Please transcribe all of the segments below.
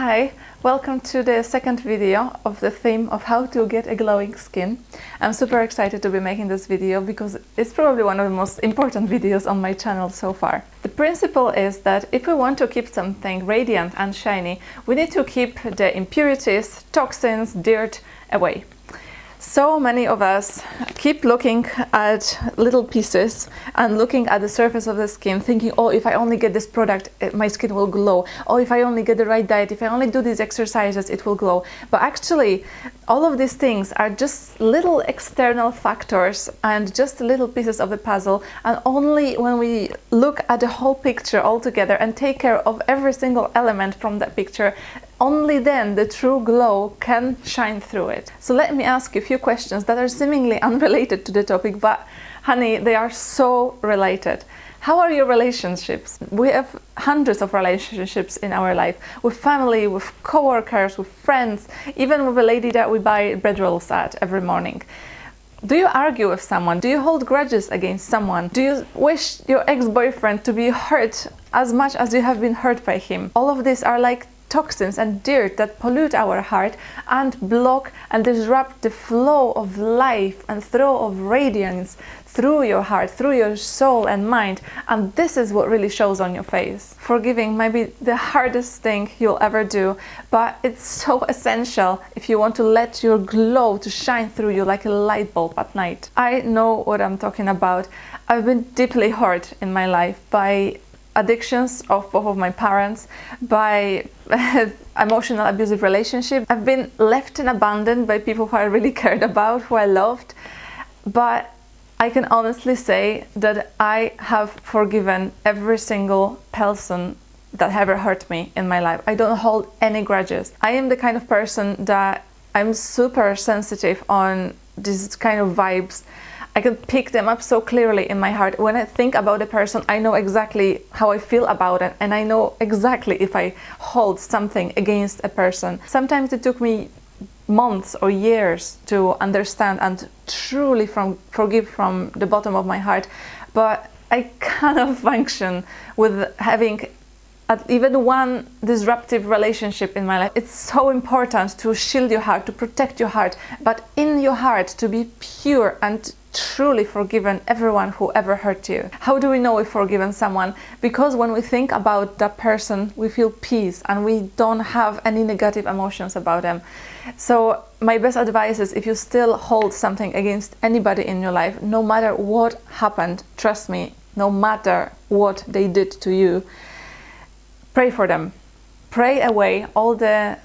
Hi, welcome to the second video of the theme of how to get a glowing skin. I'm super excited to be making this video because it's probably one of the most important videos on my channel so far. The principle is that if we want to keep something radiant and shiny, we need to keep the impurities, toxins, dirt away. So many of us keep looking at little pieces and looking at the surface of the skin, thinking, oh, if I only get this product, my skin will glow. Oh, if I only get the right diet, if I only do these exercises, it will glow. But actually, all of these things are just little external factors and just little pieces of the puzzle. And only when we look at the whole picture all together and take care of every single element from that picture, only then the true glow can shine through it. So let me ask you a few questions that are seemingly unrelated to the topic, but honey, they are so related. How are your relationships? We have hundreds of relationships in our life, with family, with co-workers, with friends, even with a lady that we buy bread rolls at every morning. Do you argue with someone? Do you hold grudges against someone? Do you wish your ex-boyfriend to be hurt as much as you have been hurt by him? All of these are like toxins and dirt that pollute our heart and block and disrupt the flow of life and flow of radiance through your heart, through your soul and mind. And this is what really shows on your face. Forgiving might be the hardest thing you'll ever do, but it's so essential if you want to let your glow to shine through you like a light bulb at night. I know what I'm talking about. I've been deeply hurt in my life by addictions of both of my parents, by emotional abusive relationship. I've been left and abandoned by people who I really cared about, who I loved. But I can honestly say that I have forgiven every single person that ever hurt me in my life. I don't hold any grudges. I am the kind of person that I'm super sensitive on these kind of vibes. I can pick them up so clearly in my heart. When I think about a person, I know exactly how I feel about it, and I know exactly if I hold something against a person. Sometimes it took me months or years to understand and truly forgive from the bottom of my heart, but I cannot function with having even one disruptive relationship in my life. It's so important to shield your heart, to protect your heart, but in your heart to be pure and truly forgiven everyone who ever hurt you. How do we know we've forgiven someone? Because when we think about that person, we feel peace and we don't have any negative emotions about them. So my best advice is, if you still hold something against anybody in your life, no matter what happened, trust me, no matter what they did to you, pray for them. Pray away all the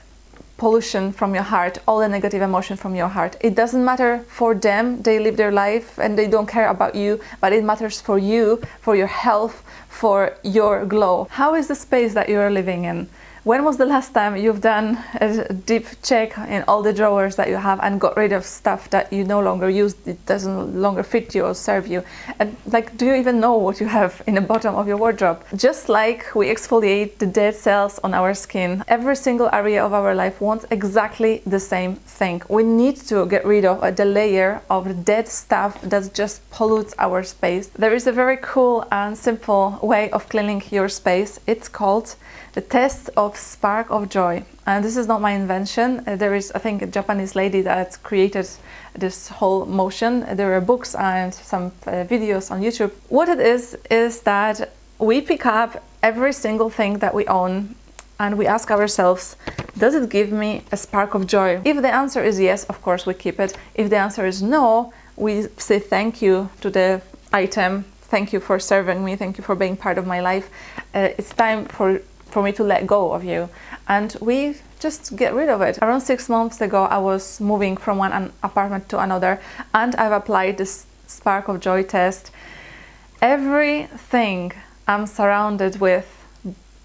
pollution from your heart, all the negative emotion from your heart. It doesn't matter for them, they live their life and they don't care about you, but it matters for you, for your health, for your glow. How is the space that you are living in? When was the last time you've done a deep check in all the drawers that you have and got rid of stuff that you no longer use, it doesn't longer fit you or serve you? And do you even know what you have in the bottom of your wardrobe? Just like we exfoliate the dead cells on our skin, every single area of our life wants exactly the same thing. We need to get rid of the layer of dead stuff that just pollutes our space. There is a very cool and simple way of cleaning your space. It's called the test of spark of joy. And this is not my invention. There is, I think, a Japanese lady that created this whole motion. There are books and some videos on YouTube. What it is that we pick up every single thing that we own and we ask ourselves, does it give me a spark of joy? If the answer is yes, of course we keep it. If the answer is no, we say thank you to the item. Thank you for serving me. Thank you for being part of my life. It's time for me to let go of you, and we just get rid of it. Around 6 months ago, I was moving from one apartment to another, and I've applied this spark of joy test. Everything I'm surrounded with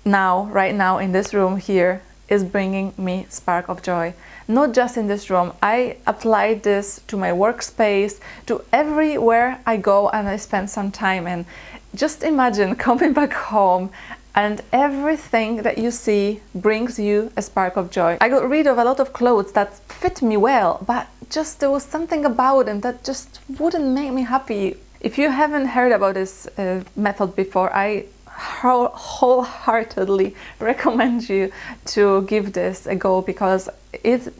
now, right now in this room here, is bringing me spark of joy. Not just in this room. I applied this to my workspace, to everywhere I go and I spend some time in. Just imagine coming back home and everything that you see brings you a spark of joy. I got rid of a lot of clothes that fit me well, but just there was something about them that just wouldn't make me happy. If you haven't heard about this method before, I wholeheartedly recommend you to give this a go, because it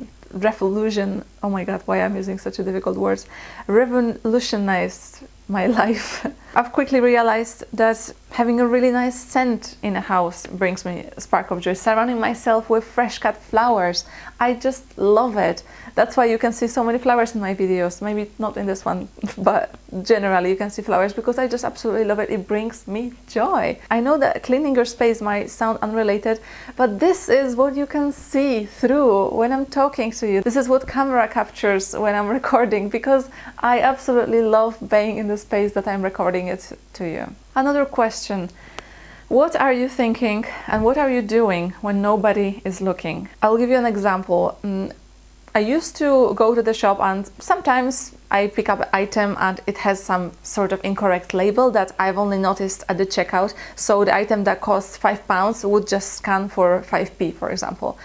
oh my god, why I'm using such a difficult words, revolutionized my life. I've quickly realized that having a really nice scent in a house brings me a spark of joy. Surrounding myself with fresh cut flowers, I just love it. That's why you can see so many flowers in my videos. Maybe not in this one, but generally you can see flowers, because I just absolutely love it. It brings me joy. I know that cleaning your space might sound unrelated, but this is what you can see through when I'm talking to you. This is what camera captures when I'm recording, because I absolutely love being in the space that I'm recording it to you. Another question: what are you thinking and what are you doing when nobody is looking? I'll give you an example. I used to go to the shop and sometimes I pick up an item and it has some sort of incorrect label that I've only noticed at the checkout. So the item that costs £5 would just scan for 5p, for example.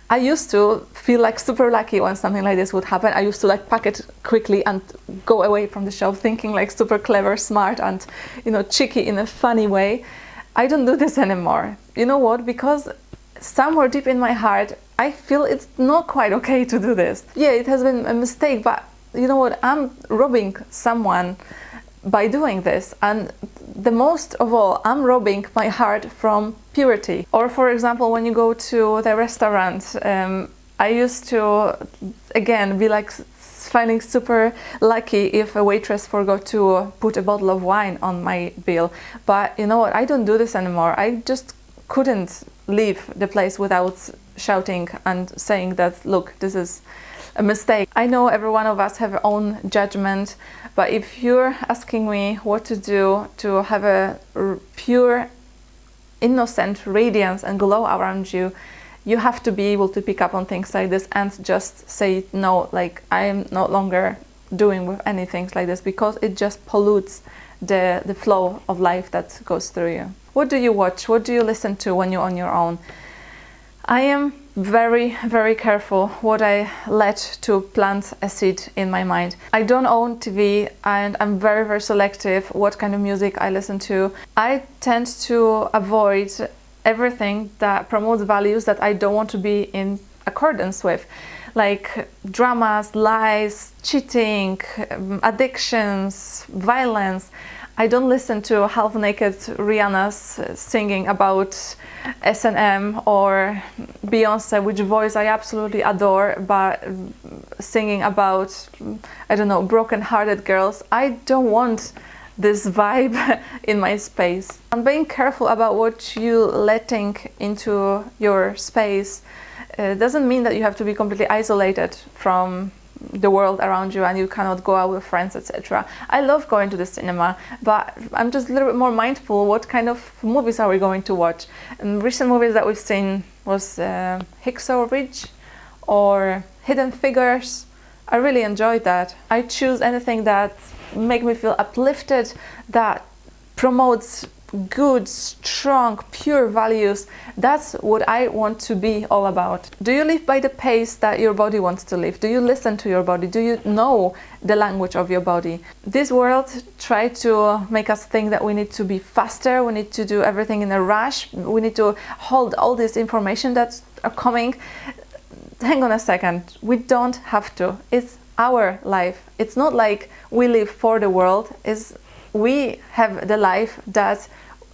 I used to feel like super lucky when something like this would happen. I used to like pack it quickly and go away from the shop thinking like super clever, smart and, you know, cheeky in a funny way. I don't do this anymore. You know what? Because somewhere deep in my heart, I feel it's not quite okay to do this. Yeah, it has been a mistake, but you know what? I'm robbing someone by doing this, and the most of all, I'm robbing my heart from purity. Or for example, when you go to the restaurant, I used to again be like finding super lucky if a waitress forgot to put a bottle of wine on my bill. But you know what? I don't do this anymore. I just couldn't leave the place without shouting and saying that, look, this is a mistake. I know every one of us have our own judgment, but if you're asking me what to do to have a pure, innocent radiance and glow around you, you have to be able to pick up on things like this and just say no, like I am no longer doing with anything like this, because it just pollutes the flow of life that goes through you. What do you watch? What do you listen to when you're on your own? I am very, very careful what I let to plant a seed in my mind. I don't own TV and I'm very, very selective what kind of music I listen to. I tend to avoid everything that promotes values that I don't want to be in accordance with, like dramas, lies, cheating, addictions, violence. I don't listen to half-naked Rihanna's singing about S&M, or Beyonce, which voice I absolutely adore, but singing about, I don't know, broken-hearted girls. I don't want this vibe in my space. I'm being careful about what you letting into your space. Doesn't mean that you have to be completely isolated from the world around you and you cannot go out with friends, etc. I love going to the cinema, but I'm just a little bit more mindful what kind of movies are we going to watch. And recent movies that we've seen was Hacksaw Ridge or Hidden Figures. I really enjoyed that. I choose anything that make me feel uplifted, that promotes good, strong, pure values. That's what I want to be all about. Do you live by the pace that your body wants to live? Do you listen to your body? Do you know the language of your body? This world tries to make us think that we need to be faster, we need to do everything in a rush, we need to hold all this information that's coming. Hang on a second, we don't have to. It's our life. It's not like we live for the world. We have the life that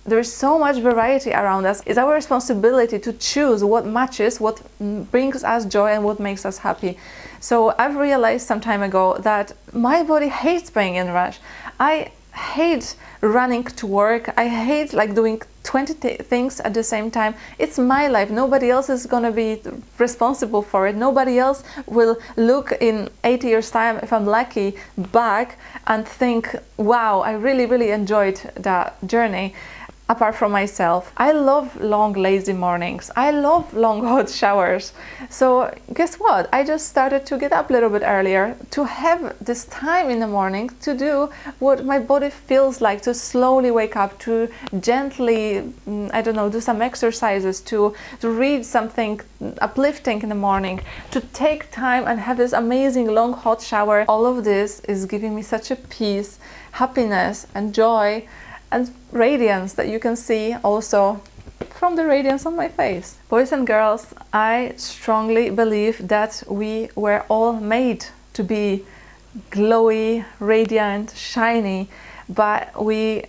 there's so much variety around us. It's our responsibility to choose what matches, what brings us joy and what makes us happy. So I've realized some time ago that my body hates being in rush. I hate running to work. I hate like doing 20 things at the same time. It's my life. Nobody else is gonna be responsible for it. Nobody else will look in 80 years time, if I'm lucky, back and think, wow, I really, really enjoyed that journey. Apart from myself, I love long lazy mornings. I love long hot showers. So guess what? I just started to get up a little bit earlier to have this time in the morning to do what my body feels like, to slowly wake up, to gently, I don't know, do some exercises, to read something uplifting in the morning, to take time and have this amazing long hot shower. All of this is giving me such a peace, happiness and joy. and radiance that you can see also from the radiance on my face. Boys and girls, I strongly believe that we were all made to be glowy, radiant, shiny, but we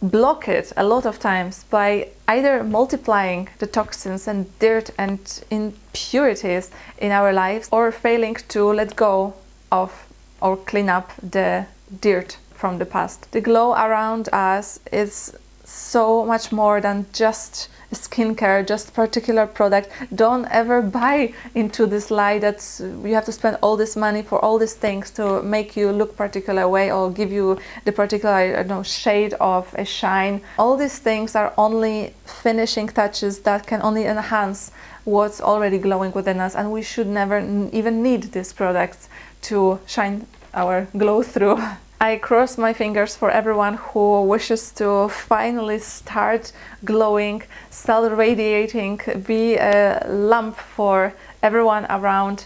block it a lot of times by either multiplying the toxins and dirt and impurities in our lives, or failing to let go of or clean up the dirt from the past. The glow around us is so much more than just skincare, just particular product. Don't ever buy into this lie that you have to spend all this money for all these things to make you look particular way or give you the particular, I don't know, shade of a shine. All these things are only finishing touches that can only enhance what's already glowing within us, and we should never even need these products to shine our glow through. I cross my fingers for everyone who wishes to finally start glowing, start radiating, be a lamp for everyone around.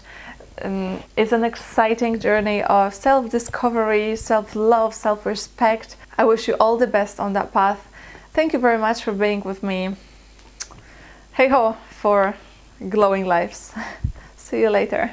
It's an exciting journey of self-discovery, self-love, self-respect. I wish you all the best on that path. Thank you very much for being with me. Hey ho for glowing lives. See you later.